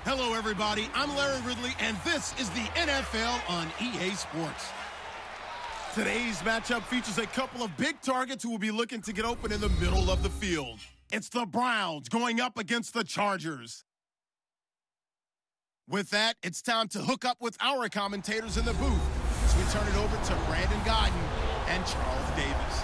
Hello, everybody. I'm Larry Ridley, and this is the NFL on EA Sports. Today's matchup features a couple of big targets who will be looking to get open in the middle of the field. It's the Browns going up against the Chargers. With that, it's time to hook up with our commentators in the booth as we turn it over to Brandon Godden and Charles Davis.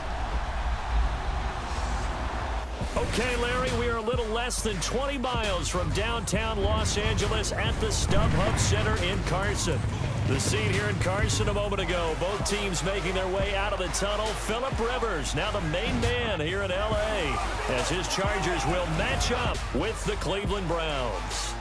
Okay, Larry, we are a little less than 20 miles from downtown Los Angeles at the StubHub Center in Carson. The scene here in Carson a moment ago. Both teams making their way out of the tunnel. Phillip Rivers, now the main man here in L.A., as his Chargers will match up with the Cleveland Browns.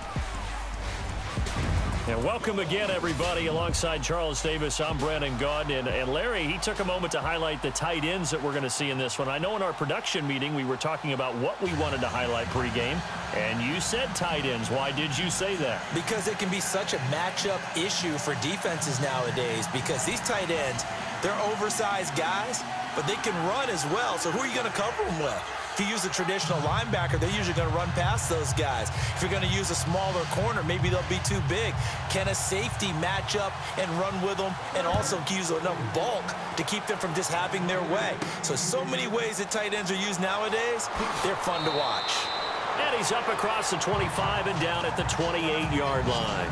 And welcome again, everybody. Alongside Charles Davis, I'm Brandon Gaudin. And Larry, he took a moment to highlight the tight ends that we're going to see in this one. I know in our production meeting we were talking about what we wanted to highlight pregame, and you said tight ends. Why did you say that? Because it can be such a matchup issue for defenses nowadays, because these tight ends, they're oversized guys, but they can run as well. So who are you going to cover them with? If you use a traditional linebacker, they're usually going to run past those guys. If you're going to use a smaller corner, maybe they'll be too big. Can a safety match up and run with them and also use enough bulk to keep them from just having their way? So many ways that tight ends are used nowadays. They're fun to watch. And he's up across the 25 and down at the 28-yard line.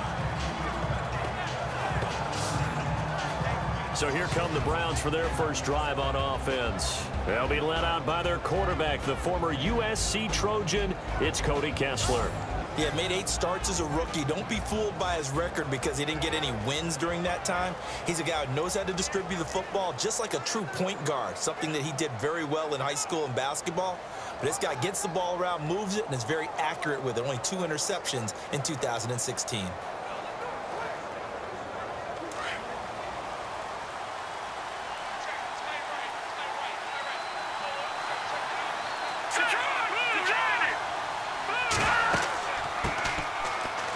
So here come the Browns for their first drive on offense. They'll be led out by their quarterback, the former USC Trojan. It's Cody Kessler. Yeah, made 8 starts as a rookie. Don't be fooled by his record because he didn't get any wins during that time. He's a guy who knows how to distribute the football just like a true point guard, something that he did very well in high school and basketball. But this guy gets the ball around, moves it, and is very accurate with it. Only 2 interceptions in 2016.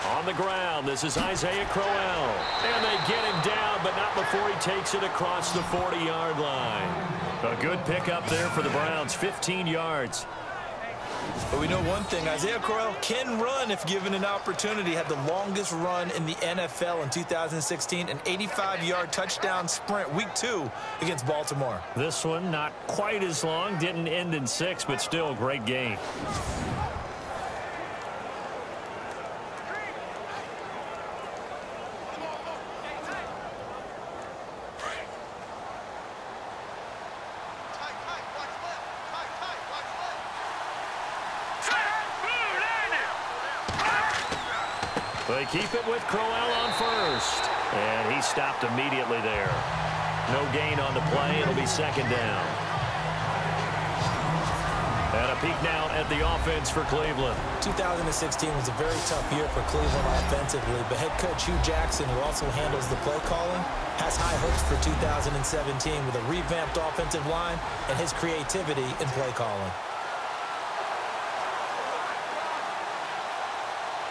On the ground, this is Isaiah Crowell. And they get him down, but not before he takes it across the 40-yard line. A good pickup there for the Browns, 15 yards. But we know one thing, Isaiah Crowell can run if given an opportunity. Had the longest run in the NFL in 2016, an 85-yard touchdown sprint, week 2 against Baltimore. This one not quite as long, didn't end in 6, but still a great game. They keep it with Crowell on first. And he stopped immediately there. No gain on the play. It'll be second down. And a peek now at the offense for Cleveland. 2016 was a very tough year for Cleveland offensively, but head coach Hugh Jackson, who also handles the play calling, has high hopes for 2017 with a revamped offensive line and his creativity in play calling.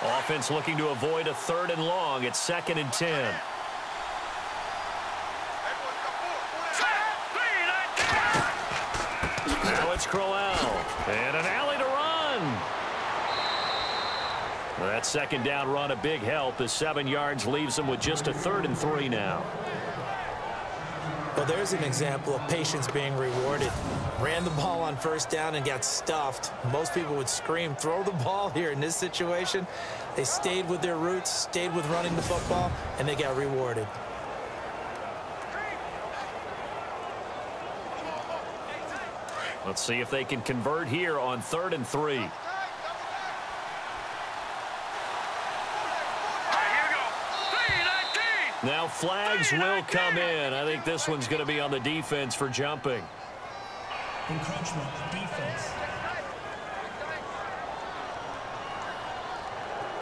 Offense looking to avoid a 3rd and long. It's 2nd and 10. Now it's Crowell. And an alley to run. That 2nd down run, a big help as 7 yards leaves them with just a 3rd and 3 now. Well, there's an example of patience being rewarded. Ran the ball on 1st down and got stuffed. Most people would scream, throw the ball here. In this situation, they stayed with their roots, stayed with running the football, and they got rewarded. Let's see if they can convert here on 3rd and 3. Now flags will come in. I think this one's going to be on the defense for jumping. Encroachment, defense.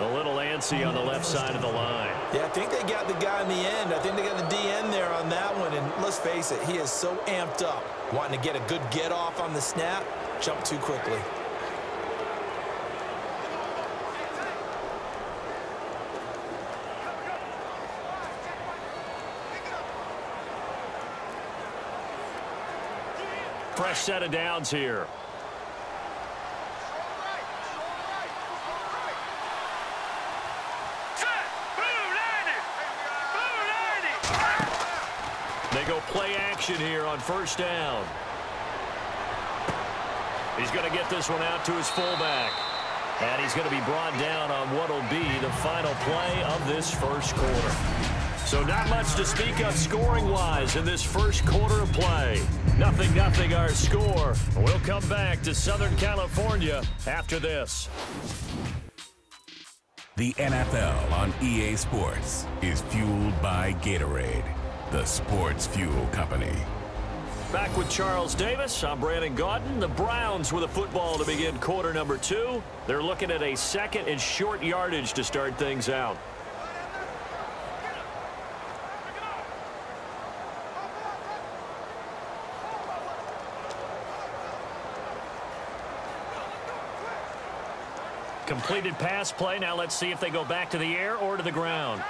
A little antsy on the left side of the line. Yeah, I think they got the guy in the end. I think they got the DN there on that one. And let's face it, he is so amped up, wanting to get a good get off on the snap, jump too quickly. Fresh set of downs here. play action here on first down. He's going to get this one out to his fullback. And he's going to be brought down on what will be the final play of this first quarter. So not much to speak of scoring-wise in this first quarter of play. 0-0 our score. We'll come back to Southern California after this. The NFL on EA Sports is fueled by Gatorade, the sports fuel company. Back with Charles Davis. I'm Brandon Gaudin. The Browns with a football to begin quarter number 2. They're looking at a second and short yardage to start things out. Completed pass play. Now let's see if they go back to the air or to the ground.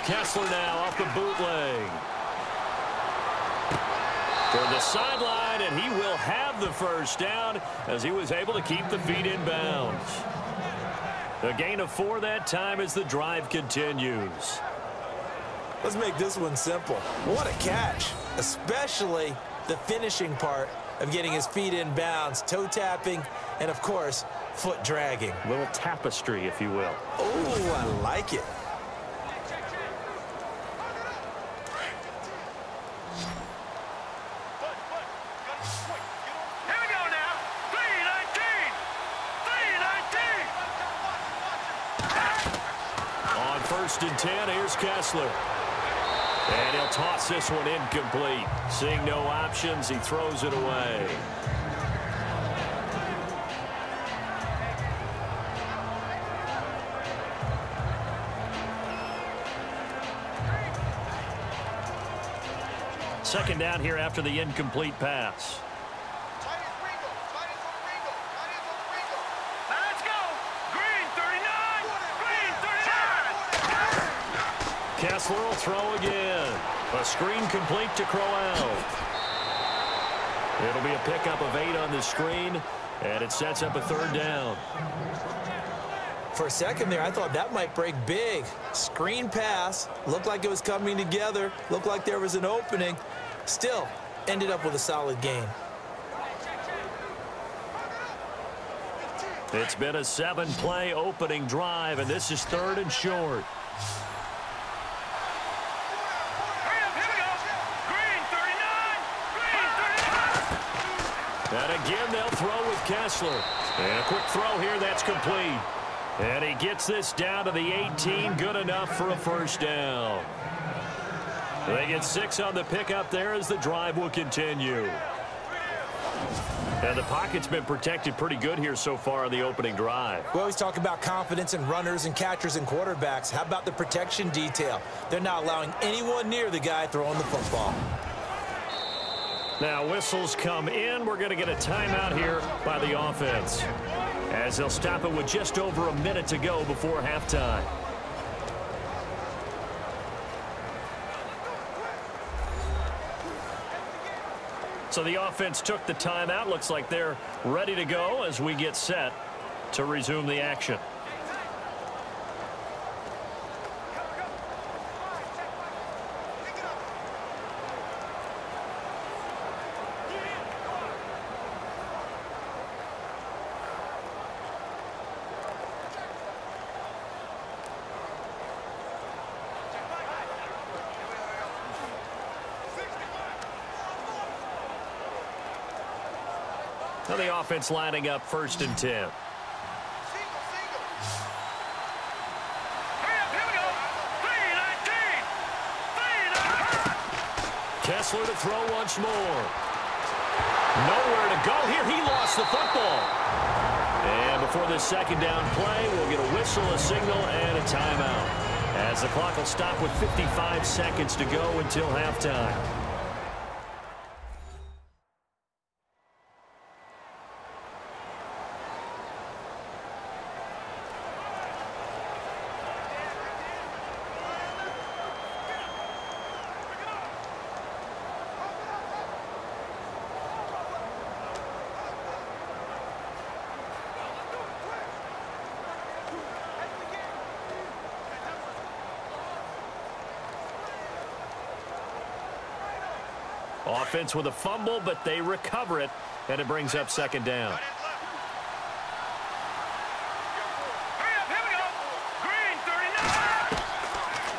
Kessler now off the bootleg. Toward the sideline, and he will have the first down as he was able to keep the feet in bounds. A gain of 4 that time as the drive continues. Let's make this one simple. What a catch, especially the finishing part of getting his feet in bounds, toe tapping, and of course, foot dragging. A little tapestry, if you will. Oh, I like it. First and 10, here's Kessler. And he'll toss this one incomplete. Seeing no options, he throws it away. Second down here after the incomplete pass. Kessler will throw again. A screen complete to Crowell. It'll be a pickup of 8 on the screen, and it sets up a third down. For a second there, I thought that might break big. Screen pass. Looked like it was coming together. Looked like there was an opening. Still, ended up with a solid gain. It's been a 7-play opening drive, and this is third and short. And again, they'll throw with Kessler. And a quick throw here, that's complete. And he gets this down to the 18, good enough for a first down. They get 6 on the pickup there as the drive will continue. And the pocket's been protected pretty good here so far on the opening drive. We always talk about confidence in runners and catchers and quarterbacks. How about the protection detail? They're not allowing anyone near the guy throwing the football. Now whistles come in. We're going to get a timeout here by the offense, as they'll stop it with just over a minute to go before halftime. So the offense took the timeout. Looks like they're ready to go as we get set to resume the action. So the offense lining up first and 10. Kessler to throw once more. Nowhere to go here. He lost the football. And before this second down play, we'll get a whistle, a signal, and a timeout, as the clock will stop with 55 seconds to go until halftime. Offense with a fumble, but they recover it, and it brings up second down.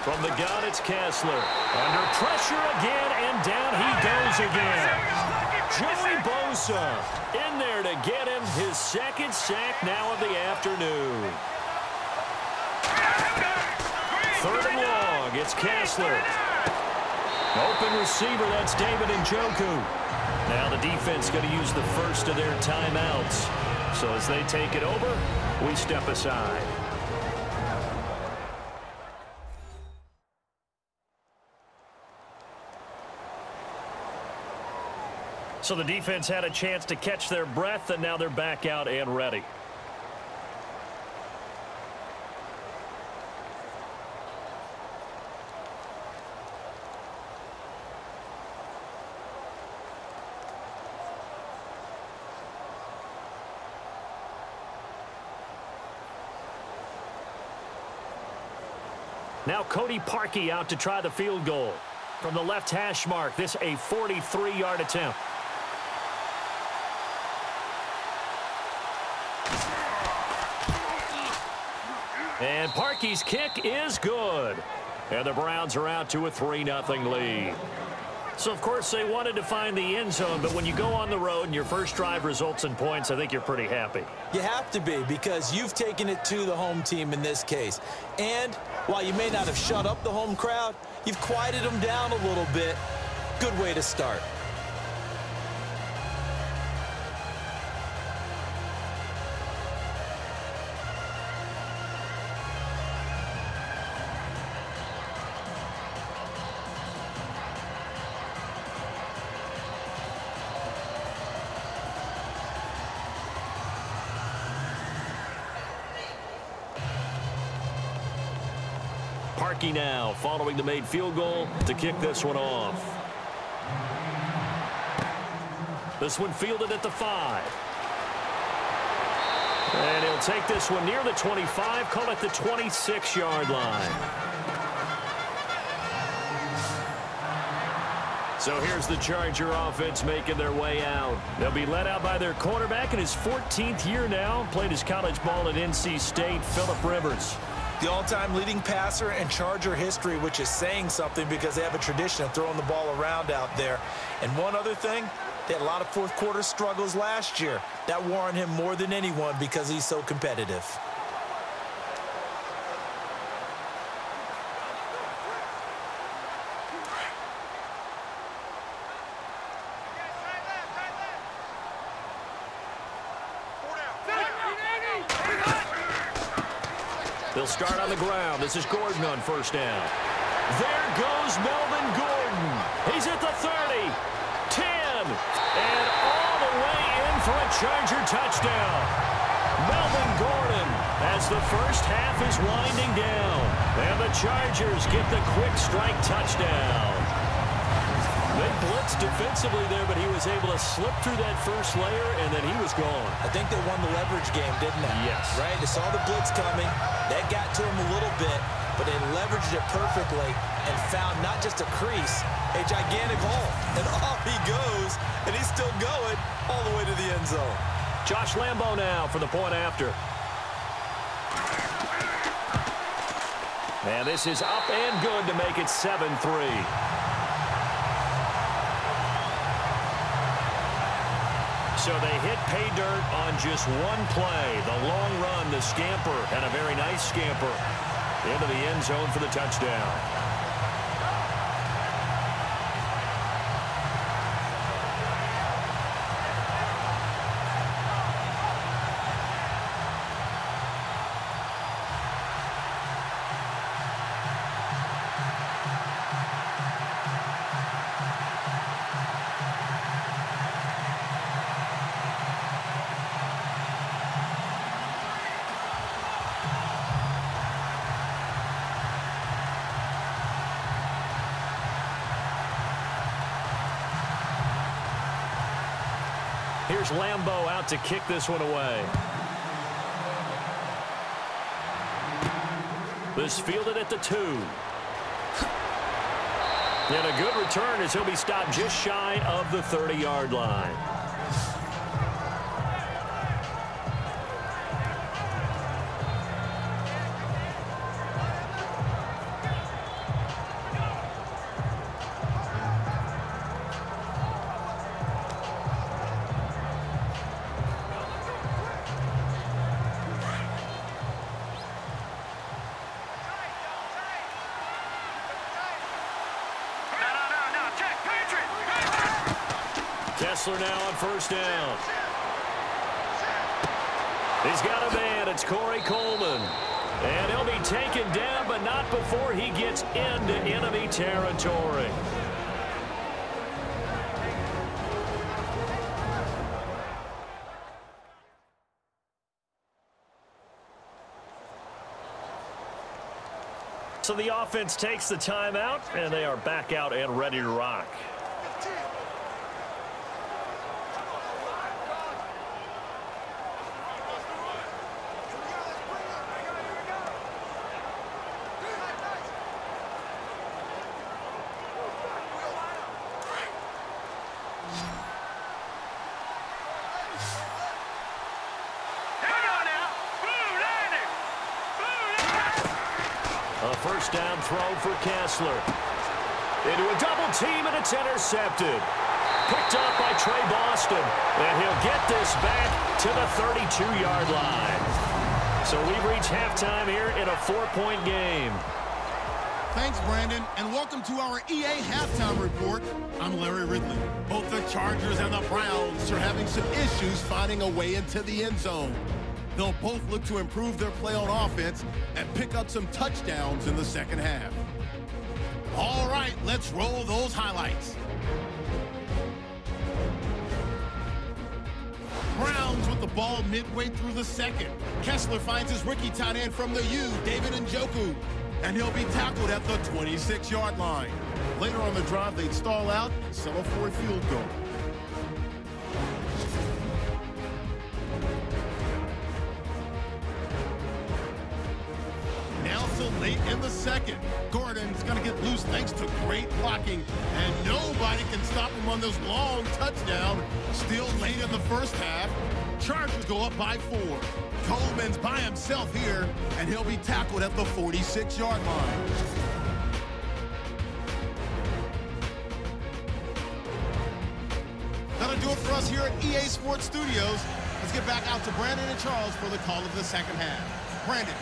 From the gun, it's Kessler. Under pressure again, and down he goes again. Joey Bosa in there to get him his second sack now of the afternoon. Third and long, it's Kessler. Open receiver, that's David Njoku. Now the defense going to use the first of their timeouts. So as they take it over, we step aside. So the defense had a chance to catch their breath, and now they're back out and ready. Now Cody Parkey out to try the field goal. From the left hash mark, this a 43-yard attempt. And Parkey's kick is good. And the Browns are out to a 3-0 lead. So, of course, they wanted to find the end zone, but when you go on the road and your first drive results in points, I think you're pretty happy. You have to be, because you've taken it to the home team in this case. And while you may not have shut up the home crowd, you've quieted them down a little bit. Good way to start. Parkey now following the made field goal to kick this one off. This one fielded at the 5. And he'll take this one near the 25, call it the 26-yard line. So here's the Charger offense making their way out. They'll be led out by their quarterback in his 14th year now. Played his college ball at NC State, Phillip Rivers. The all-time leading passer in Charger history, which is saying something because they have a tradition of throwing the ball around out there. And one other thing, they had a lot of fourth-quarter struggles last year. That wore on him more than anyone because he's so competitive. They'll start on the ground. This is Gordon on first down. There goes Melvin Gordon. He's at the 30, 10, and all the way in for a Charger touchdown. Melvin Gordon as the first half is winding down. And the Chargers get the quick strike touchdown. They blitzed defensively there, but he was able to slip through that first layer, and then he was gone. I think they won the leverage game, didn't they? Yes. Right? They saw the blitz coming. That got to him a little bit, but they leveraged it perfectly and found not just a crease, a gigantic hole. And off he goes, and he's still going all the way to the end zone. Josh Lambo now for the point after. And this is up and good to make it 7-3. So they hit pay dirt on just one play. The long run, the scamper, and a very nice scamper into the end zone for the touchdown. Here's Lambo out to kick this one away. This fielded at the 2. And a good return as he'll be stopped just shy of the 30-yard line. Kessler now on first down. He's got a man. It's Corey Coleman. And he'll be taken down, but not before he gets into enemy territory. So the offense takes the timeout, and they are back out and ready to rock. A first down throw for Kessler. Into a double team, and it's intercepted. Picked up by Trey Boston. And he'll get this back to the 32-yard line. So we've reached halftime here in a 4-point game. Thanks, Brandon, and welcome to our EA Halftime Report. I'm Larry Ridley. Both the Chargers and the Browns are having some issues finding a way into the end zone. They'll both look to improve their play on offense and pick up some touchdowns in the second half. All right, let's roll those highlights. Browns with the ball midway through the second. Kessler finds his rookie tight end from the U, David Njoku, and he'll be tackled at the 26-yard line. Later on the drive, they'd stall out and settle for a field goal. Late in the second, Gordon's going to get loose thanks to great blocking, and nobody can stop him on this long touchdown. Still late in the first half, Chargers go up by 4. Coleman's by himself here, and he'll be tackled at the 46-yard line. That'll do it for us here at EA Sports Studios. Let's get back out to Brandon and Charles for the call of the second half. Brandon.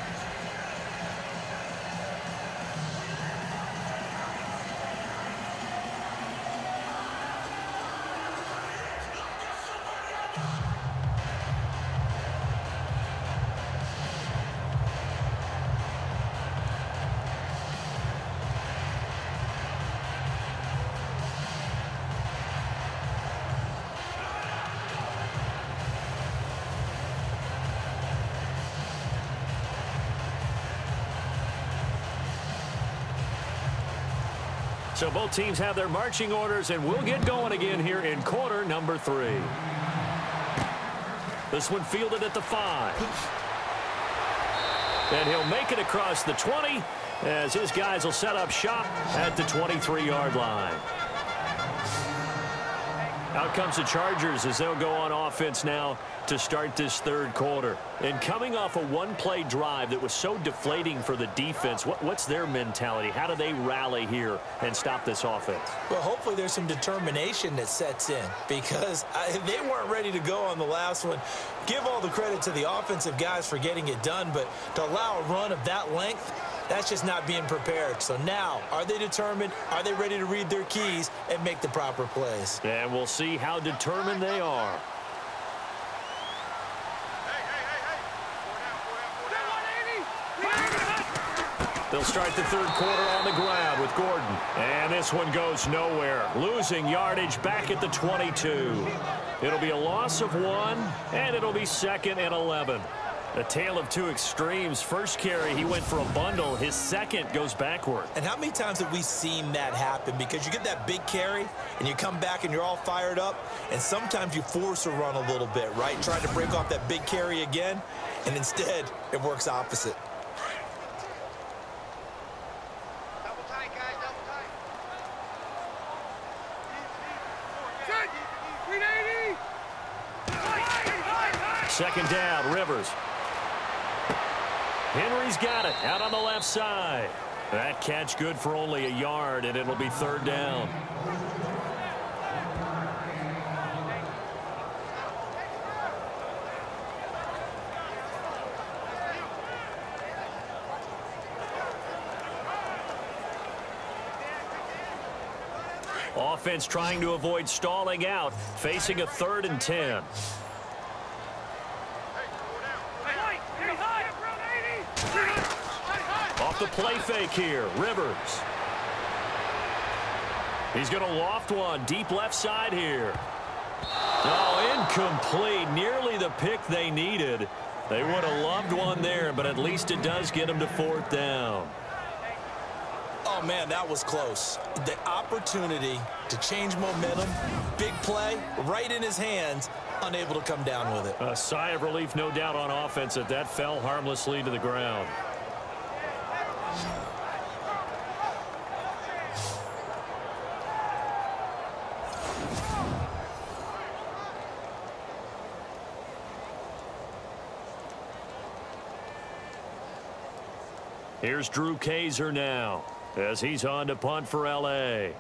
So both teams have their marching orders, and we'll get going again here in quarter number 3. This one fielded at the 5. And he'll make it across the 20 as his guys will set up shop at the 23-yard line. Out comes the Chargers as they'll go on offense now to start this third quarter. And coming off a one-play drive that was so deflating for the defense, what's their mentality? How do they rally here and stop this offense? Well, hopefully there's some determination that sets in because they weren't ready to go on the last one. Give all the credit to the offensive guys for getting it done, but to allow a run of that length, that's just not being prepared. So now, are they determined? Are they ready to read their keys and make the proper plays? And we'll see how determined they are. They'll start the third quarter on the ground with Gordon. And this one goes nowhere. Losing yardage back at the 22. It'll be a loss of 1, and it'll be 2nd and 11. A tale of two extremes. First carry, he went for a bundle. His second goes backward. And how many times have we seen that happen? Because you get that big carry, and you come back, and you're all fired up, and sometimes you force a run a little bit, right? Trying to break off that big carry again, and instead, it works opposite. Second down, Rivers. Henry's got it out on the left side. That catch good for only a yard, and it'll be third down. Offense trying to avoid stalling out, facing a 3rd and 10. Off the play fake here, Rivers. He's going to loft one deep left side here. Oh, incomplete. Nearly the pick they needed. They would have loved one there, but at least it does get them to 4th down. Oh, man, that was close. The opportunity to change momentum, big play, right in his hands, unable to come down with it. A sigh of relief, no doubt, on offense that fell harmlessly to the ground. Here's Drew Kaiser now as he's on to punt for L.A.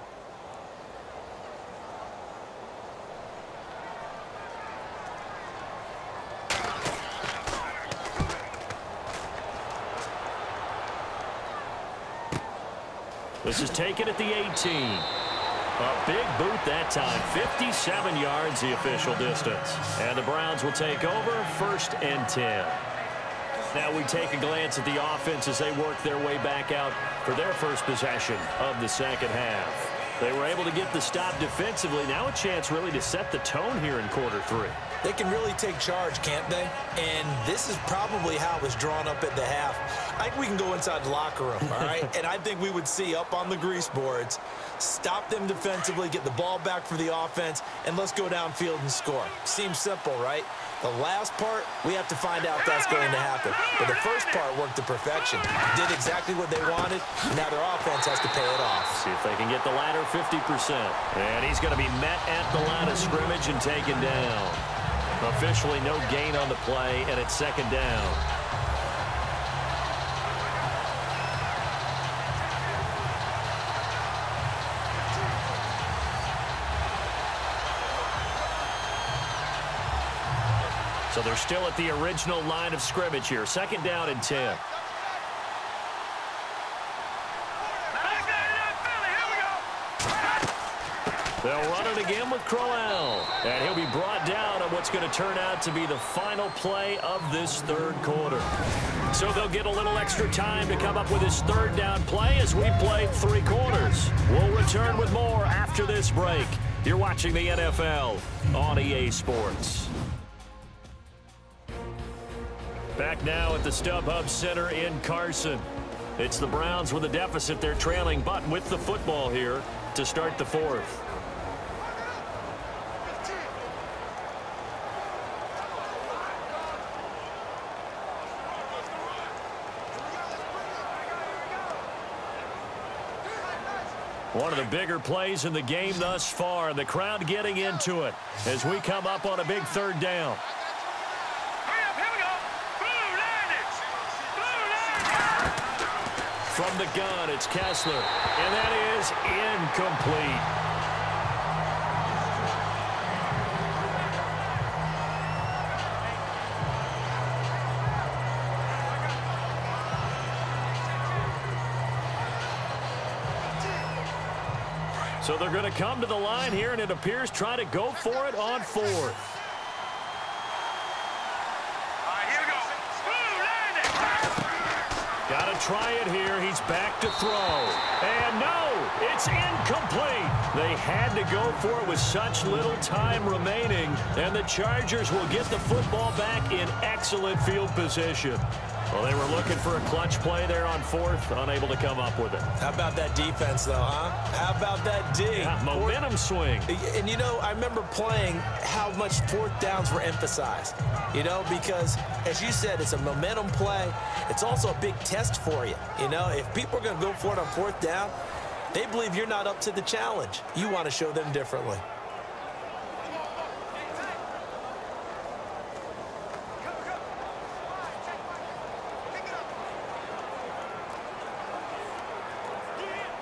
This is taken at the 18. A big boot that time. 57 yards the official distance. And the Browns will take over 1st and 10. Now we take a glance at the offense as they work their way back out for their first possession of the second half. They were able to get the stop defensively. Now a chance really to set the tone here in quarter 3. They can really take charge, can't they? And this is probably how it was drawn up at the half. I think we can go inside the locker room, all right? And I think we would see up on the grease boards, stop them defensively, get the ball back for the offense, and let's go downfield and score. Seems simple, right? The last part, we have to find out if that's going to happen. But the first part worked to perfection. Did exactly what they wanted. Now their offense has to pay it off. See if they can get the latter 50%. And he's going to be met at the line of scrimmage and taken down. Officially no gain on the play, and it's second down. So they're still at the original line of scrimmage here. Second down and 10. They'll run it again with Crowell. And he'll be brought down on what's going to turn out to be the final play of this 3rd quarter. So they'll get a little extra time to come up with his 3rd down play as we played 3 quarters. We'll return with more after this break. You're watching the NFL on EA Sports. Back now at the StubHub Center in Carson. It's the Browns with a deficit. They're trailing, but with the football here to start the 4th. One of the bigger plays in the game thus far. The crowd getting into it as we come up on a big 3rd down. From the gun, it's Kessler, and that is incomplete. So they're going to come to the line here, and it appears try to go for it on 4th. Got to try it here. He's back to throw. And no, it's incomplete. They had to go for it with such little time remaining. And the Chargers will get the football back in excellent field position. Well, they were looking for a clutch play there on 4th, unable to come up with it. How about that defense, though, huh? How about that D? Yeah, momentum swing. And, you know, I remember playing how much 4th downs were emphasized, you know, because, as you said, it's a momentum play. It's also a big test for you. You know, if people are going to go for it on 4th down, they believe you're not up to the challenge. You want to show them differently.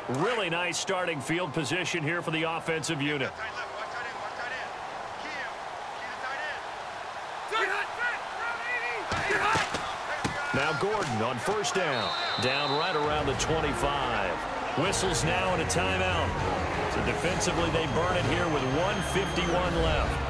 Really nice starting field position here for the offensive unit. Now Gordon on first down. Down right around the 25. Whistles now and a timeout. So defensively they burn it here with 1:51 left.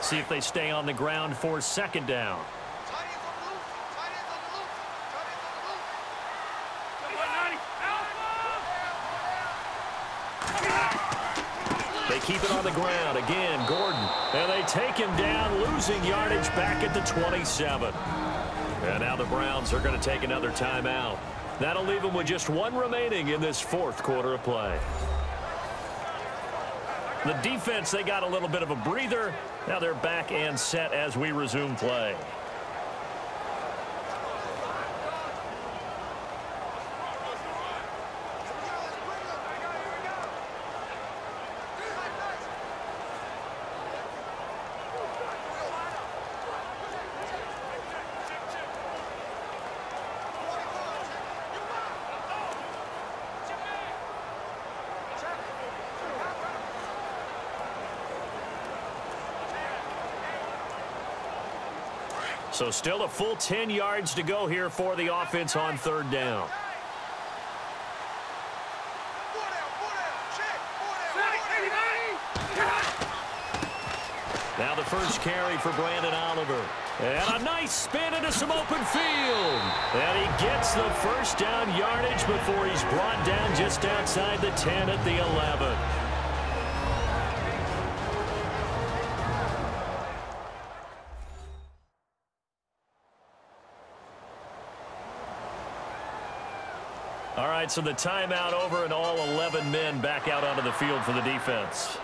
See if they stay on the ground for second down. They keep it on the ground. Again, Gordon. And they take him down, losing yardage back at the 27. And now the Browns are going to take another timeout. That'll leave them with just one remaining in this fourth quarter of play. The defense, they got a little bit of a breather. Now they're back and set as we resume play. So still a full 10 yards to go here for the offense on third down. Now the first carry for Brandon Oliver. And a nice spin into some open field. And he gets the first down yardage before he's brought down just outside the 10 at the 11. All right, so the timeout over and all 11 men back out onto the field for the defense.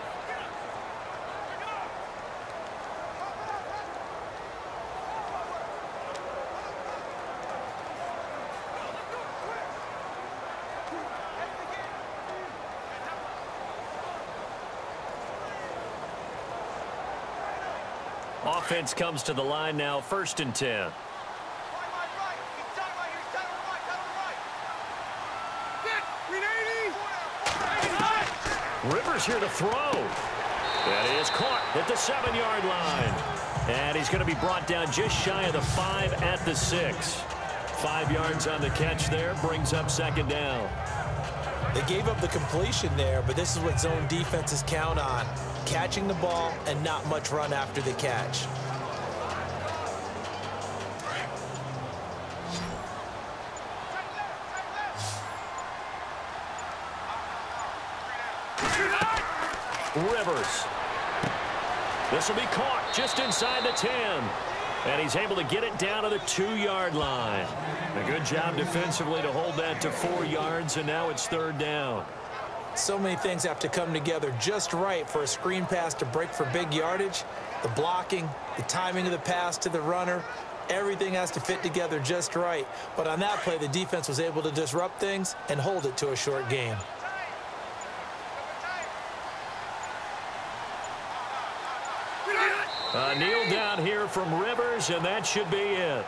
Offense comes to the line now, 1st and 10. Rivers here to throw. And he is caught at the 7-yard line. And he's going to be brought down just shy of the 5 at the 6. 5 yards on the catch there, brings up second down. They gave up the completion there, but this is what zone defenses count on. Catching the ball and not much run after the catch. Rivers. This will be caught just inside the 10. And he's able to get it down to the 2-yard line. A good job defensively to hold that to 4 yards, and now it's third down. So many things have to come together just right for a screen pass to break for big yardage. The blocking, the timing of the pass to the runner, everything has to fit together just right. But on that play, the defense was able to disrupt things and hold it to a short game. Kneel down here from Rivers, and that should be it.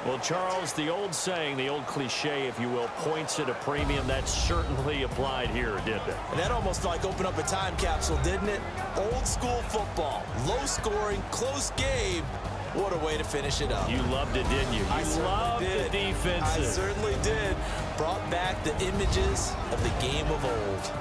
Well, Charles, the old saying, the old cliche, if you will, points at a premium, that certainly applied here, didn't it? And that almost like opened up a time capsule, didn't it? Old school football, low scoring, close game. What a way to finish it up. You loved it, didn't you? You loved the defenses. I certainly did. Brought back the images of the game of old.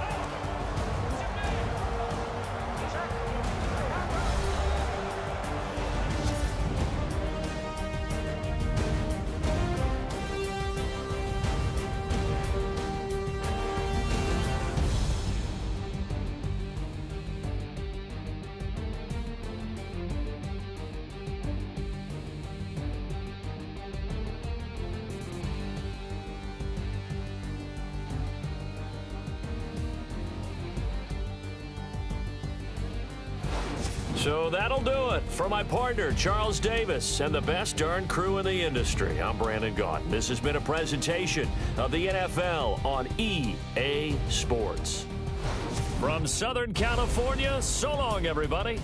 So that'll do it. For my partner, Charles Davis, and the best darn crew in the industry, I'm Brandon Gaudin. This has been a presentation of the NFL on EA Sports. From Southern California, so long, everybody.